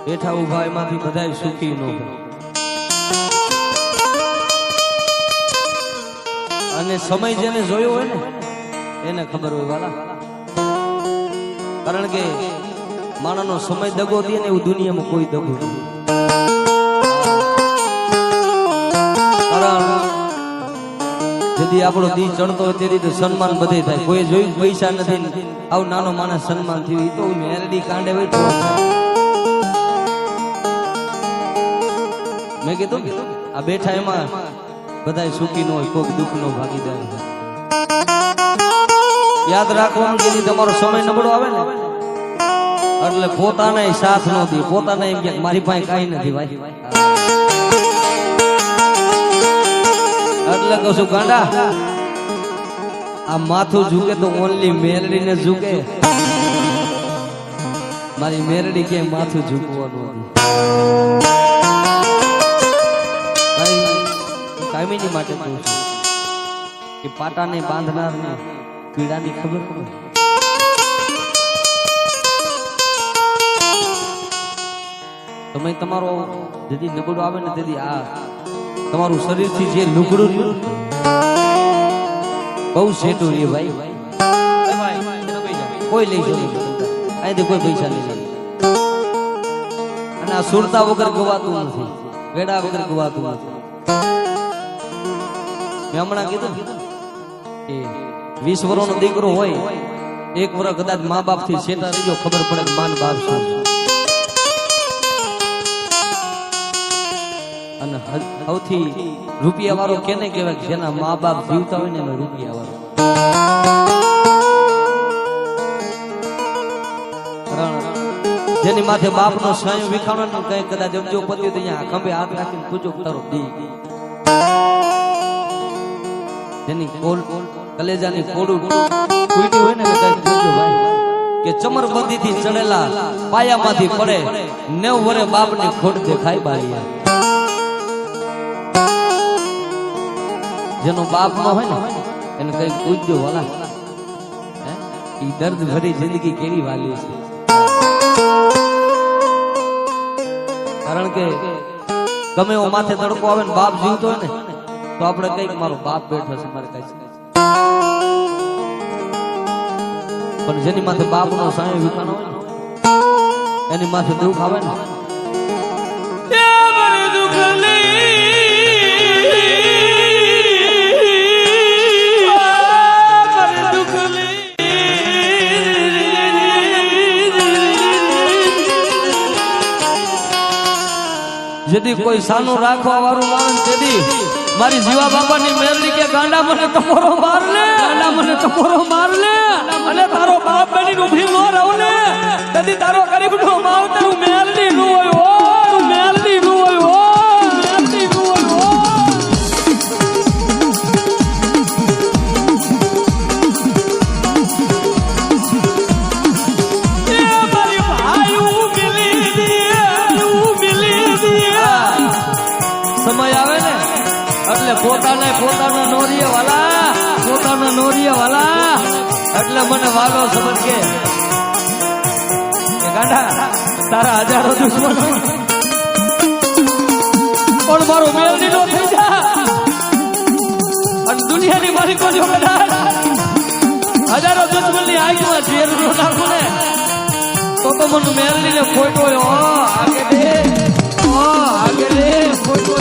બેઠા ઉભા એમાંથી બધા સુખી ન હોય અને સમય જેને જોયો હોય ને એને ખબર હોય વાલા કારણ કે માણસનો સમય દગો દે ને એવું દુનિયામાં કોઈ દગો નથી કારણ જદી આપણો દી ચડતો હોય તે રીતે સન્માન બધે થાય કોઈ જોયું પૈસા નથી આવું નાનો માણસ સન્માન થયું તો મેરડી કાંડે હોય તો મેં કીધું આ બેઠા એમાં બધા સુખી નો હોય કોઈક દુઃખ નો ભાગીદાર યાદ રાખવાનું કે તમારો સમય નબળો આવે ને એટલે પોતાના સાથ નો દે પોતાના એમ કે મારી પાસે કઈ નથી ભાઈ એટલે કહું છું ગાંડા આ માથું ઝૂકે તો ઓનલી મેરડી ને ઝૂકે મારી મેરડી કે માથું ઝૂકવાનું કાયમીની માટે કહું છું કે પાટાને બાંધનાર ને પીડાની ખબર ખબર તમે તમારો જેથી નબળું આવે ને તેથી આ તમારું શરીર થી જે લુગડું રહ્યું બહુ સેટું રહ્યું ભાઈ કોઈ લઈ શકે અહીંથી કોઈ પૈસા નહીં લાગે અને આ સુરતા વગર ગવાતું નથી વેડા વગર ગવાતું નથી મેં હમણાં કીધું કે 20 વર્ષનો દીકરો હોય 1 વર્ષ કદાચ મા બાપ થી સેટા રહીજો ખબર પડે માન બાપ શું અને સૌથી રૂપિયા વાળો કેને કહેવાય જેના મા બાપ જીવતા હોય ને એનો રૂપિયા વાળો જેની માથે બાપ નો સ્વયં વિખાણો કઈ કદાચ અબજો પત્યું તો અહીંયા ખંભે હાથ રાખીને પૂછો તારો દી જેની કલેજાની કોડું તૂટી હોય ને કઈ પૂછો ભાઈ કે ચમરબંધી થી ચડેલા પાયામાંથી પડે 9 વર્ષે બાપ ની ખોટ દેખાય બાલિયા જેનો બાપ નો હોય ને એને કઈ પૂછજો વાલા ઈ દર્દ ભરી જિંદગી કેવી વાલી છે કારણ કે ગમે એવો માથે તડકો આવે ને બાપ જીવતો હોય ને તો આપણે કઈક મારો બાપ બેઠો છે મારે કઈ પણ જેની માથે બાપ નો સાયો વિખાનો હોય ને એની માથે દુઃખ આવે ને यदि कोई सानो राखवा वाळू माणस तेदी मारी जीवा बाबा ની મેરડી કે ગાંડા મને તમોરો માર લે ગાંડા મને તમોરો માર લે અને તારો બાપ બની ઊભી નો રહો ને તેદી તારો ગરીબ નો માવતર મેરડી નો હોય ઓ મેરડી નો હોય ઓ મેરડી નો હોય ઓ એ મારી ભાઈ સમય આવે ને એટલે પોતાના નોરીએ વાલા એટલે મને વાલો સમજ કે ગાંડા તારા હજારો દુશ્મનો પણ મારો મેલડી નો થઈ જા અને દુનિયાની મારી કોઈ હજારો દુશ્મનની આંખમાં ઝેર નો નાખું ને તો મને મેલડી ને ખોટો આગે દે ખોટો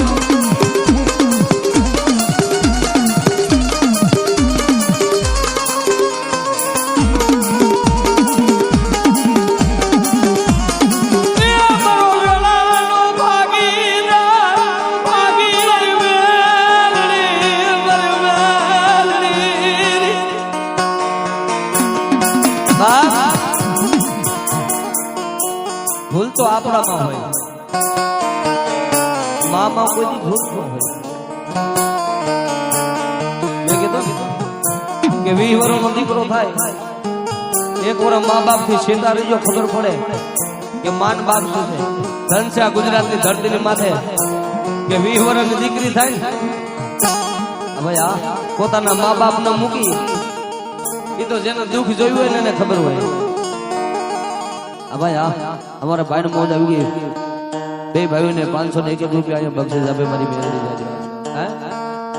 ભૂલ તો આપણામાં હોય મામાં કોઈ ભૂલ ન હોય મેં કીધું કે 20 વર્ષનો દીકરો થાય 1 વર્ષ મા બાપ થી છેટા રહીજો ખબર પડે કે માન બાપ શું છે ધન છે આ ગુજરાતની ધરતીની માથે કે 20 વર્ષની દીકરી થાય ભાઈ આ પોતાના મા બાપ ને મૂકી એ તો જેને દુઃખ જોયું હોય ને એને ખબર હોય ભાઈ અમારા ભાઈ મોજ આવી ગઈ બે ભાઈઓને 501 રૂપિયા બક્ષિસ આપે મારી મેળવી જાય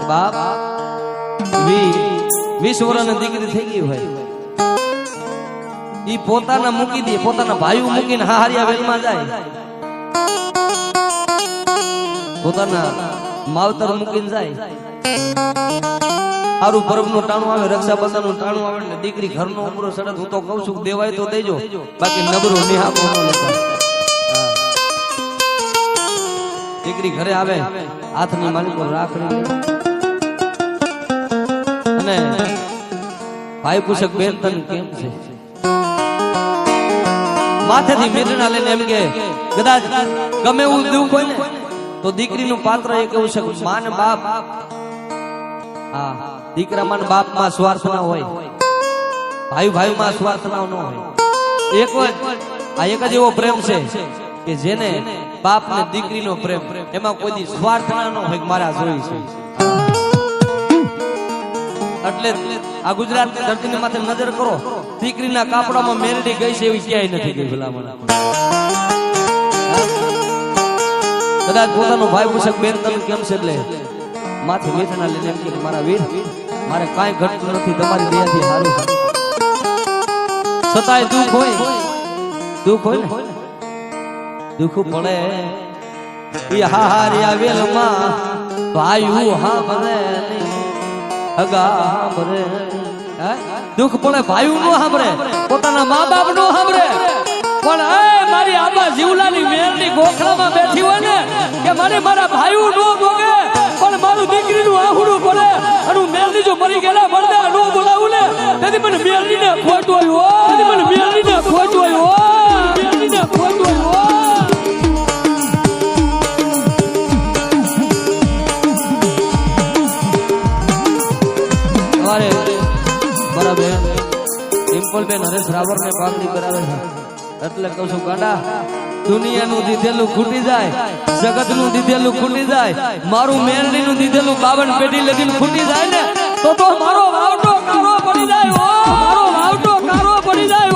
બાપ 20 વર્ષની દીકરી થઈ ગઈ ભાઈ ઈ પોતાના મૂકી દે પોતાના ભાઈઓ મૂકીને હારિયા વેલમાં જાય પોતાના માવતર મૂકીને જાય આરું પર્વ નું ટાણું આવે રક્ષાબંધન નું ટાણું આવે ને દીકરી ઘરનો ઉમરો સડત હું તો કઉ છું દેવાય તો દેજો બાકી નબળું નિહાકો ન લેતા દીકરી ઘરે આવે હાથની માલિકો રાખડી અને ભાઈ પૂછક બેન તને કેમ છે માથેથી મેદના લઈને એમ કે કદાચ ગમે એવું દુઃખ હોય ને તો દીકરીનું પાત્ર એક એવું છે માન બાપ હા દીકરા માન બાપ માં સ્વાર્થ ના હોય ભાઈ ભાઈ માં સ્વાર્થ ના હોય એક જ એવો પ્રેમ છે કે જેને બાપ ને દીકરીનો પ્રેમ એમાં કોઈ સ્વાર્થ ના ન હોય મારા જોઈ છે એટલે આ ગુજરાતની ધરતીની માથે નજર કરો દીકરીના કાપડામાં મેરડી ગઈ છે એવી ક્યાંય નથી ગઈ ભલામણ કદાચ પોતાનો ભાઈ પૂછક બેન તને કેમ છે એટલે માથે મેથના લઈને એમ કે મારા વીર મારે કાંઈ ઘટતું નથી તમારી દયાથી સારું છે છતાંય દુઃખ હોય ને દુઃખ પડે ઈ હારિયા વેલમાં ભાઈ હા ભરે અગા ભરે દુઃખ પડે ભાઈ નો સાંભળે પોતાના મા બાપ નો સાંભળે પણ મારી આબા જીવલાની મેરની ગોખલામાં બેઠી હોય ને કે મારા ભાઈ નો ભોગે પણ મારું દીકરીનું આહુડું પડે અને મેરની જો મરી ગયેલા મળદા નો બોલાવું ને તેથી મને મેરડીને ખોટું આવ્યું તેથી મને મેરડીને ખોટું આવ્યું મેરડીને ખોટું આવ્યું મારા બેન ડિમ્પલ બેન હરેશ રાવર ને પાઘડી કરાવે છે એટલે કહું છું ગાંડા દુનિયાનું દીધેલું ખૂટી જાય જગતનું દીધેલું ખૂટી જાય મારું મેરડીનું દીધેલું 52 પેઢી લગીને ખૂટી જાય ને તો મારો વાવટો કારો પડી જાય મારો વાવટો કારો પડી જાય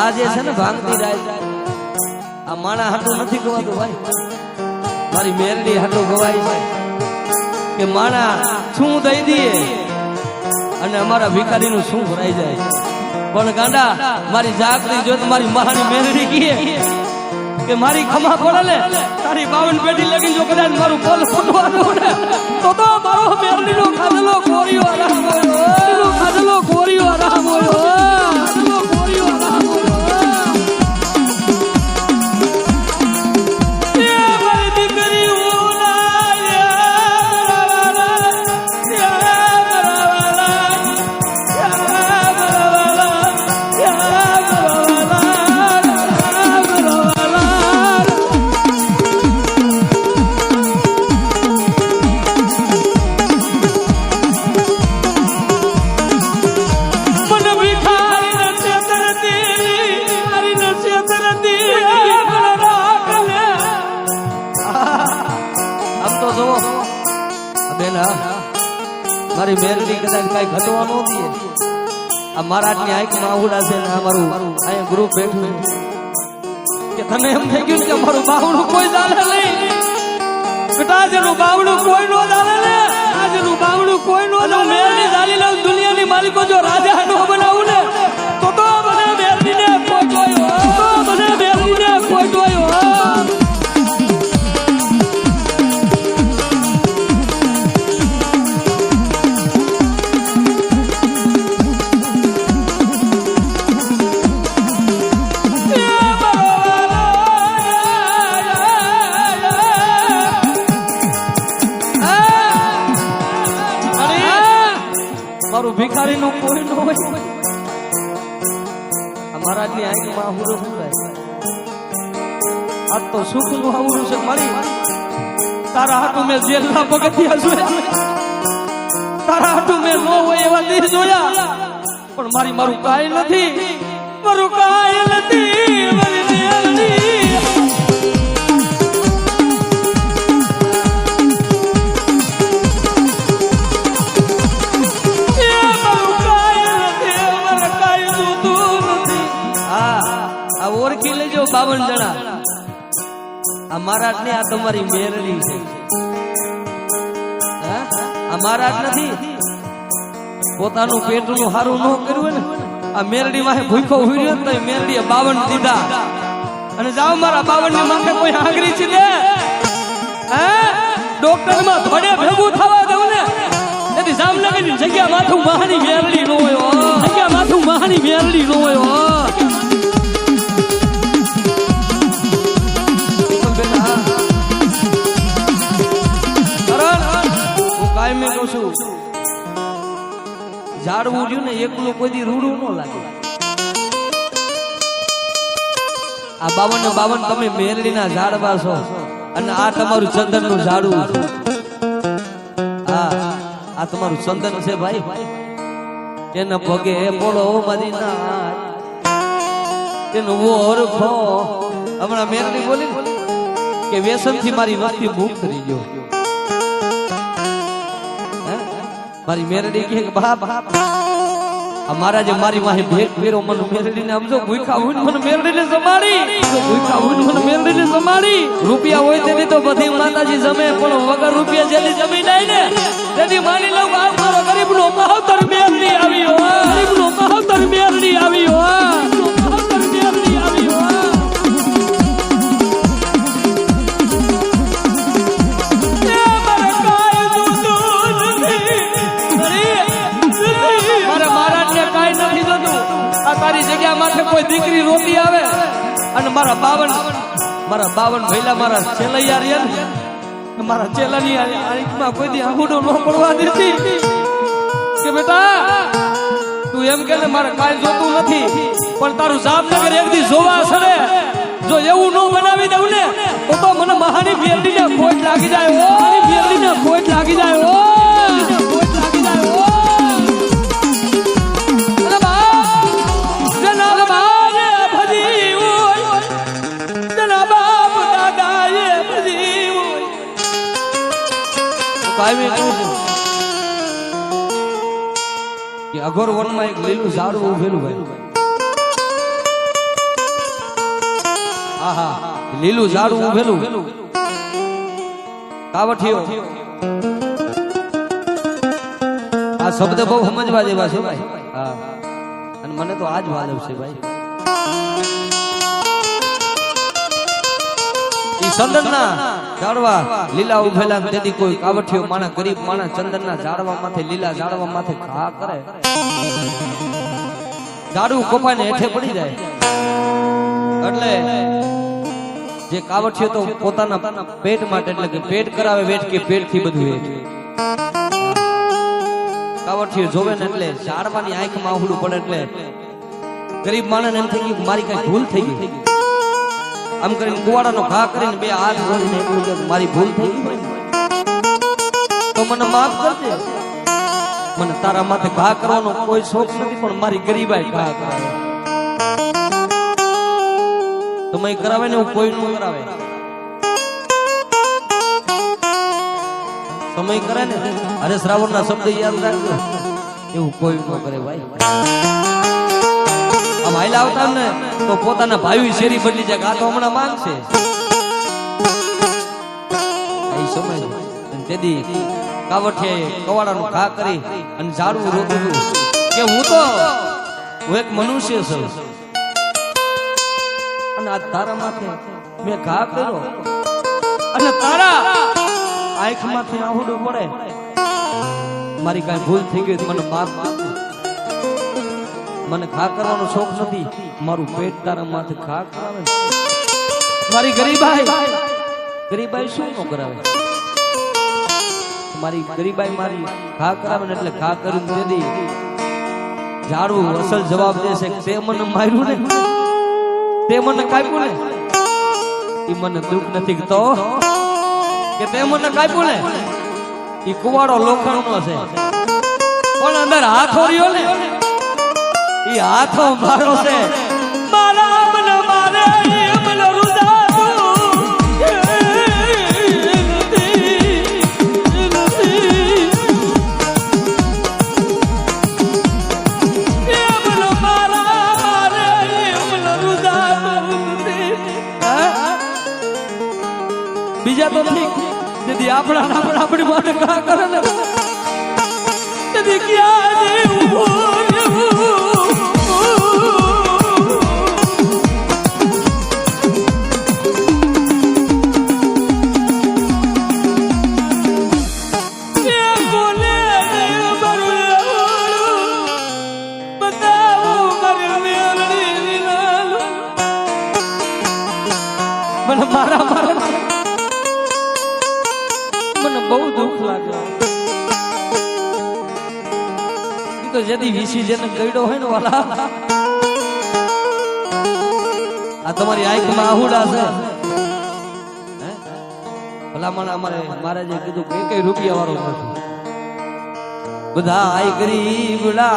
આજે છે ને ભાંગતી રાત આ માણા હાટું નથી ગવાતું ભાઈ મારી મેરડી હાટું ગવાય છે કે માણા શું દઈ દઈએ અને અમારા ભિખારીનું શું ભરાઈ જાય પણ ગાંડા મારી જાગરી જોત મારી મહાની મેરડી કીએ કે મારી ખમા પડે ને તારી 52 પેઢી લગી જો કદાચ મારું બોલ ફૂટવાનું ને તો મારો મેરડીનો ખાધેલો કોરિયો આરામ હોય ખાધેલો કોરિયો આરામ હોય મારી મેરડી કદાચ કઈ ઘટવા ન દે આ મહારાજની આંખમાં આહુડા છે ને અમારું અહીંયા ગ્રુપ બેઠું કે તને એમ થઈ ગયું કે મારું બાવડું કોઈ જાણે નહીં બેટા જેનું બાવડું કોઈ નો જાણે ને આજનું બાવડું કોઈ નો જાણે મેરડી જાલી લઉં દુનિયાની માલિકો જો રાજા નો બનાવું ને તો મને મેરડીને ખોટવાયો મને મેરડીને ખોટવાયો ભિખારી નું કોઈ ન હોય મહારાજની આંખમાં આહુડું સંભળાય આ તો સુખ નું આહુડું છે મારી તારા હાથું મેં જેલના પગથિયા જોયા તારા હાથું મેં ન હોય એવા દીર જોયા પણ મારું કાંઈ નથી, મારું કાંઈ નથી. મારી મેલડી ઓળખી લેજો 52 જણા. આ મહારાજ ને આ તમારી મેરડી છે. આ મહારાજ નથી. પોતાનું પેટનું સારું ન કર્યું ને આ મેરડી માં ભૂખો હુર્યો તો મેરડીએ 52 દીધા. અને જાઓ મારા 52 ની માથે કોઈ આંગળી છે ને ડોક્ટર માં થોડે ભેગું થવા દઉં ને તેથી જામનગર ની જગ્યા માથું મહાની મેરડી નો હોય. જગ્યા માથું મહાની મેરડી નો હોય. મેં કહું છું ઝાડવું રહ્યું ને એકલું કોઈ દી રૂડું ન લાગે. આ 52 તમે મેરડીના ઝાડવા છો અને આ તમારું ચંદન નું ઝાડવું. આ તમારું ચંદન છે ભાઈ. એના પગે પોળો મદીના તેનું ઓરખો. હમણાં મેરડી બોલી કે વ્યસન થી મારી વસ્તી મુક્ત થઈ ગયો. મારી મેરડી કહે કે બાપ અમારા જે મારી વાહે ભેટ ફેરો મને મેરડીને સમજો ભૂખા હોય મને મેરડીને જમાડી. ભૂખા હોય મને મેરડીને જમાડી. રૂપિયા હોય તેની તો બધી માતાજી જમે પણ વગર રૂપિયા જેની જમી નહીં ને તેથી માની લઉં આ મારો ગરીબનો મહોત્તર મેરડી આવી હો. ગરીબનો મહોત્તર મેરડી આવી હો. મહોત્તર મેરડી આવી હો. તારી જગ્યા માથે કોઈ દીકરી રોતી આવે અને મારા 52 ભૈલા મારા ચેલૈયા રહ્યા ને મારા ચેલાની આંખમાં કોઈ દી આંગૂઠો ન પડવા દેતી કે બેટા તું એમ કે ને મારે કાંઈ જોતું નથી પણ તારું જામનગર એક દી જોવા સડે જો એવું ન બનાવી દઉં ને તો મને મહાની મેરડીને ખોટ લાગી જાય. મહાની મેરડીને ખોટ લાગી જાય. ખોટ લાગી જાય. કે અઘોર વનમાં એક લીલું ઝાડવું ઉભેલું ભાઈ. આહા લીલું ઝાડવું ઉભેલું. કાવઠિયો આ શબ્દ બહુ સમજવા જેવા છે ભાઈ. હા અને મને તો આજ વાજબ છે ભાઈ. ચંદનના ઝાડવા લીલા ઉભેલા તેથી કોઈ કાવઠિયો માણા ગરીબ માણા ચંદનના ઝાડવા માથે લીલા ઝાડવા માથે ઘા કરે ઝાડવું કપાઈને હેઠે પડી જાય. એટલે જે કાવઠિયો તો પોતાના પેટ માટે એટલે કે પેટ કરાવે વેટ કે પેટ થી બધું હેઠ કાવઠિયો જોવે ને એટલે ઝાડવાની આંખમાં આહુડું પડે એટલે ગરીબ માણસ એમ થઈ ગયું મારી કઈ ભૂલ થઈ ગઈ. આમ કરીને કુવાડાનો ઘા કરીને 2 હાથ જોડીને એટલું કે મારી ભૂલ થઈ ગઈ તો મને માફ કરજે. મને તારા માથે ઘા કરવાનો કોઈ શોખ નથી પણ મારી ગરીબાઈ ઘા કરાવે. તમે કરાવે ને એવું કોઈ ન કરાવે. સમય કરે ને અરે શ્રાવણના શબ્દ યાદ રાખજો એવું કોઈ ન કરે ભાઈ. આમ હાઈલા આવતા ને તો પોતાના ભાઈ શેરી બદલી જાય. આ તો હમણાં માંગશે એ સમય તેથી કાવઠિયાએ કવાડાનું ઘા કરી અને ઝાડવું રોતું કે હું એક મનુષ્ય છું અને આ તારા માથે મેં ઘા કર્યો અને તારા આંખમાંથી આહુડું પડે મારી કઈ ભૂલ થઈ ગઈ મને માફ આપજો. મને ઘા કરવાનો શોખ નથી મારું પેટ તારા માથે ઘા કરાવે. મારી ગરીબાઈ શું ન કરાવે. મારી ગરીબાઈ મારી ઘા કરાવે ને એટલે ઘા કર્યું તેથી ઝાડવું અસલ જવાબ દેશે તે મને માર્યું ને તે મને કાપ્યું ને એ મને દુઃખ નથી તો કે તે મને કાપ્યું ને એ કુવાડો લોખંડનો છે પણ અંદર હાથ ઓર્યો ને ઈ હાથો મારો છે મારા મન મારે મન બીજા તો ઠીક દીદી આપણા આપણી માટે કા કરે ને દીદી ક્યાં મારા મારા મને બહુ દુઃખ લાગે તો જેથી વીસી જેને ગયડો હોય ને વાલા આ તમારી આંખમાં આહુડા છે ભલામણ અમારે મારે જે કીધું કઈ રૂપિયા વાળો નથી બધા આઈ ગરીબડા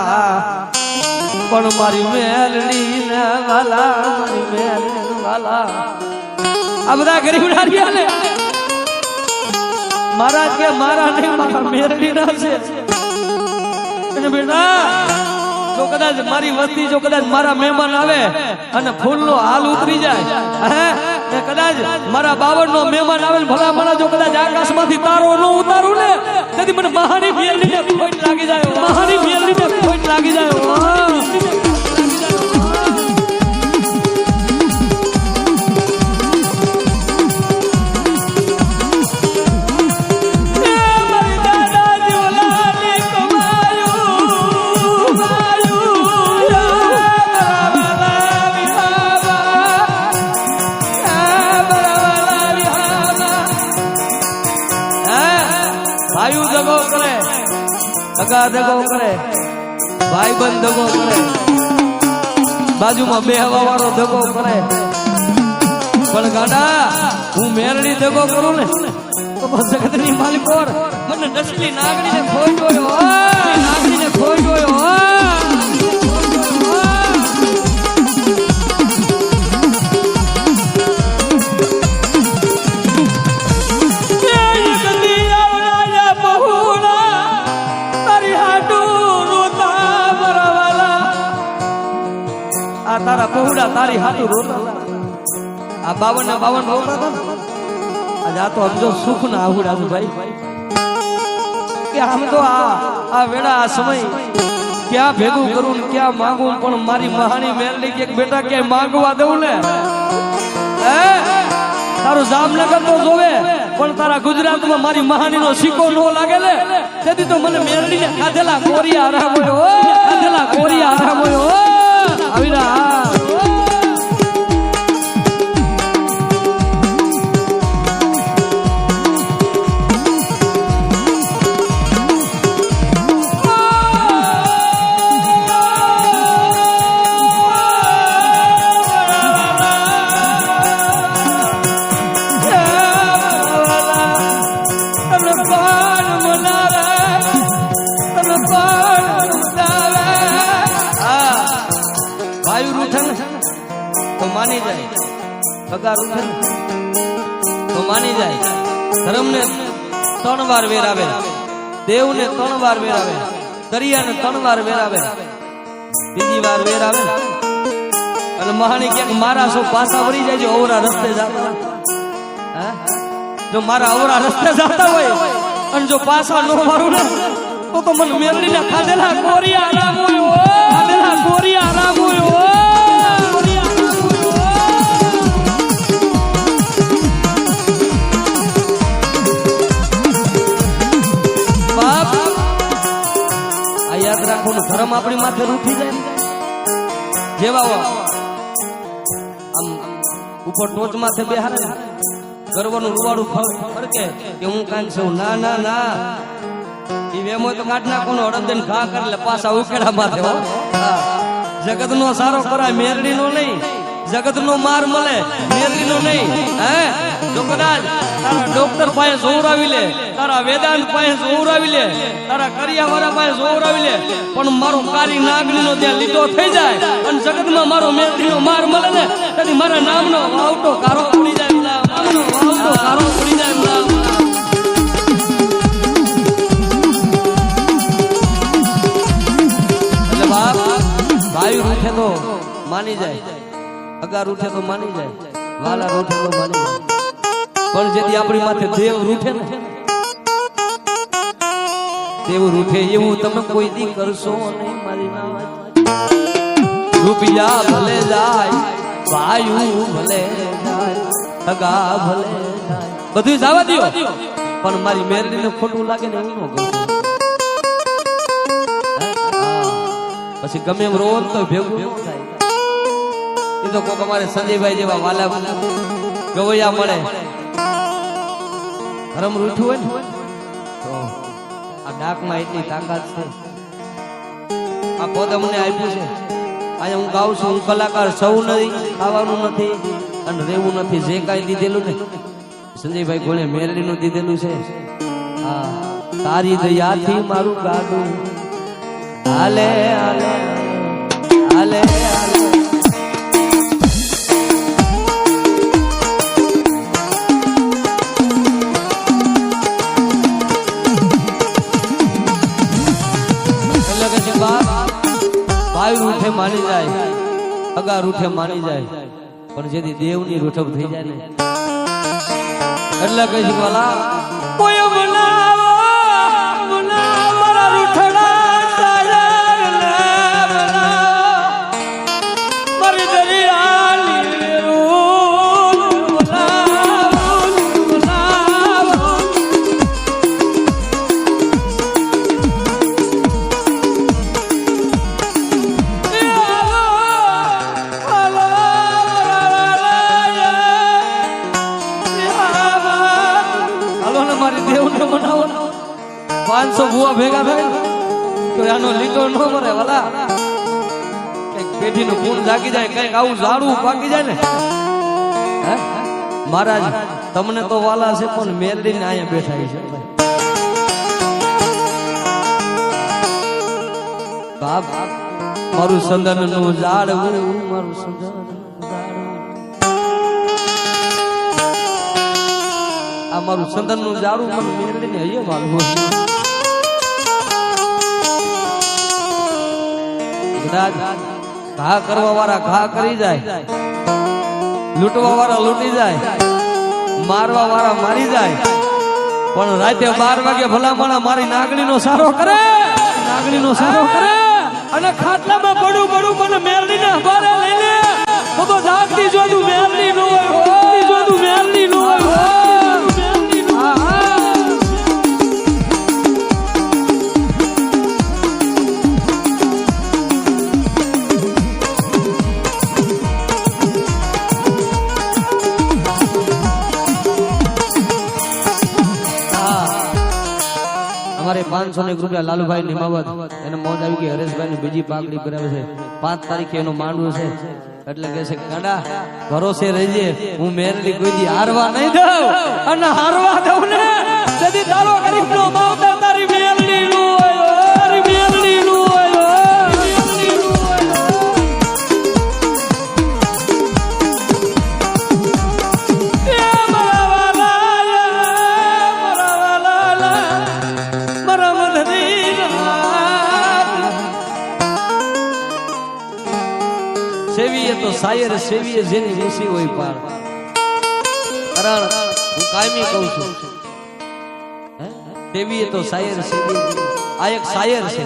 પણ મારી મેલડી ને વાલા મારી મેલડી વાલા આ બધા ગરીબડા રહ્યા ને મારા કે મારા નહીં મારા મેરડી ના છે અને બેટા જો કદાચ મારી વસ્તી જો કદાચ મારા મહેમાન આવે અને ફૂલનો હાલ ઉતરી જાય હે ને કદાચ મારા બાવળ નો મહેમાન આવે ભલા ભલા જો કદાચ આકાશમાંથી તારો ન ઉતારું ને તેથી મને મહાની મેરડી ને ખોટ લાગી જાય મહાની મેરડી ને ખોટ લાગી જાય દગો કરે અગા દગો કરે ભાઈ બંધ દગો કરે બાજુમાં બેહવા વાળો દગો કરે પણ ગાડા હું મેરડી દગો કરું ને તો જગતની માલિક કોર મને ડસલી નાગડીને ખોઈ જોયો નાગડીને ખોઈ જોયો તારા પહોળા તારી હાથું રોતા આ 52 રોતા હતા આજ આ તો સમજો સુખ ના આહુડા છે ભાઈ કે આમ તો આ વેળા આ સમય ક્યાં ભેગું કરું ને ક્યાં માંગું પણ મારી મહાની મેલડી કે બેટા ક્યાંય માંગવા દઉં ને હે તારું જામનગર તો જોવે પણ તારા ગુજરાતમાં મારી મહાની નો સિક્કો નો લાગે ને તેથી તો મને મેલડી ને ખાધેલા કોરિયા આરામ હોય ખાધેલા કોરિયા આરામ હોય આવીરા માની જાય પગાર ઉઠે તો માની જાય ધર્મ ને 3 વાર વેરાવે દેવ ને 3 વાર વેરાવે દરિયા ને 3 વાર વેરાવે બીજી વાર વેરાવે અને મહાની ક્યાંક મારા સૌ પાછા વળી જાય જો અવરા રસ્તે જતા જો મારા અવરા રસ્તે જતા હોય અને જો પાછા નો મારું ને તો મને મેરડી ને ખાધેલા કોરિયા આરામ હોય ખાધેલા કોરિયા આરામ હોય ધર્મ આપણી માથે રૂઠી જાય જેવા આમ ઉપર ટોચ માથે બેહારે ગર્વનું રૂવાડું ફરકે કે હું કાંઈક છું ના ના ના ઈ વેમો તો કાઢ નાખવાનો અડદન ઘા કરે એટલે પાછા ઉકેડા માથે જગત નો સારો કરાય મેરડી નો નહીં જગત નો માર મળે મેરડી નો નહીં હે જો કદાચ તારા ડોક્ટર પાસે જોવરાવી લે તારા વેદાંત પાસે જોવરાવી લે, તારા કરિયાવાળા પાસે જોવરાવી લે, પણ મારો કારી નાગણીનો ત્યાં લીધો થઈ જાય અને જગતમાં મારો મેલડીનો માર મળે ને તેથી મારા નામનો વાવટો કારો પડી જાય, નામનો વાવટો કારો પડી જાય. એટલે બાપ ભાઈ રૂઠે તો માની જાય, અગા રૂઠે તો માની જાય, વાલા રૂઠે તો માની જાય, પણ જેથી આપણી માથે દેવ રૂઠે ને દેવ રૂઠે એવું તમે કોઈ દી કરશો નહીં મારી નામ. રૂપિયા ભલે જાય, ભાઈ ભલે જાય, અગા ભલે જાય, બધું જવા દો, પણ મારી મેરડીને ખોટું લાગે ને એવું ન કરશો. પછી ગમે એમ રોવ તો ભેગું થાય. એ તો કોક અમારે સંજયભાઈ જેવા વાલા ગવૈયા મળે ધરમ રૂઠું હોય ને તો આ ડાકમાં એટલી તાકાત છે. આ પદ અમને આપ્યું છે, અહીંયા હું ગાઉં છું, હું કલાકાર સૌ નથી, ખાવાનું નથી અને રહેવું નથી, જે કાંઈ દીધેલું ને સંજયભાઈ કોણે મેરડીનું દીધેલું છે. હા, તારી દયાથી મારું ગાડું હાલે હાલે હાલે હાલે. ભાઈ રૂઠે માની જાય, અગા રૂઠે માની જાય, પણ જેથી દેવની રૂઠપ થઈ જાય ને એટલે કઈ છે વાલા કોઈ બનાવો મારા રૂઠડા મારી દરિયાની મારી દેવને બનાવો 500 ભૂવા ભેગા થાય તો આનો લીધો ન મરે વાલા. કઈક પેઢીનું ખૂન જાગી જાય, કઈક આવું ઝાડું પાકી જાય ને. મહારાજ તમને તો વાલા છે પણ મેરડીને અહીંયા બેઠા છે બાપ. મારું સંદનનું ઝાડવું, મારું સંદન આ મારું સંદનનું ઝાડું મને મેરડીને હૈયે માલવું. ઘા કરવા વાળા ઘા કરી જાય, લૂંટવા વાળા લૂંટી જાય, મારવા વાળા મારી જાય, પણ રાતે 12 વાગે ભલામણા મારી નાગણીનો સારો કરે, નાગણીનો સારો કરે અને ખાટલામાં પડું મને મેરડીને હવારે લઈને તો જાગતી જોતું મેરડી નો હોય, જોતું મેરડી નો હોય. અમારે 501 રૂપિયા લાલુભાઈ નિમાવત એને મોજ આવી ગઈ. હરેશભાઈ ની બીજી પાકડી કરાવે છે, 5 તારીખે એનો માંડવો છે એટલે કે છે ગાંડા ભરોસે રહેજે, હું મેરડી કોઈ દી હારવા નહીં દઉં અને હારવા દઉં ને તેથી તારો ગરીબનો માવતર તારી મેરડી નું હોય, તારી મેરડી નું હોય. સેવીએ તો સાયર સેવીએ જેની ઋષિ હોય પાર. કારણ હું કાયમી કહું છું, સેવીએ તો સાયર સેવીએ, આ એક સાયર છે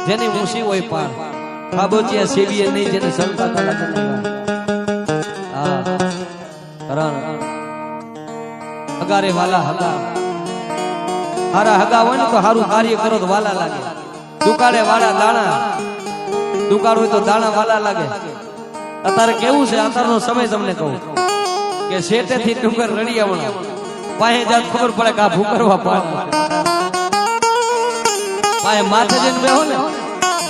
જેની ઋષિ હોય પાર. ખાબોચિયા સેવીએ નહીં જેને સંતા કલા કરી. હા, કારણ હગારે વાલા હગા, હારા હગા હોય ને તો હારું કાર્ય કરો તો વાલા લાગે. દુકાળે વાળા દાણા, દુકાળ હોય તો દાણા વાલા લાગે. અત્યારે કેવું છે, અત્યારનો સમય તમને કહું કે શેઠેથી ડુંગર રડિયાવણા પાસે જાત ખબર પડે કે આ ભૂકરવા પાડ પાસે માથે જઈને બેહો ને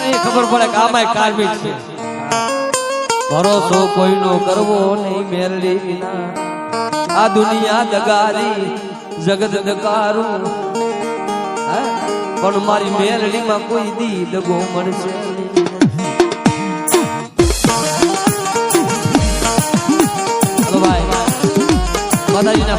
એ ખબર પડે કે આમાં કાર્મિક છે. ભરોસો કોઈનો કરવો નહીં મેરડી વિના, આ દુનિયા દગારી જગત દકારું પણ મારી મેલડીમાં કોઈ દી દગો મળશે ભાઈ માતાજીના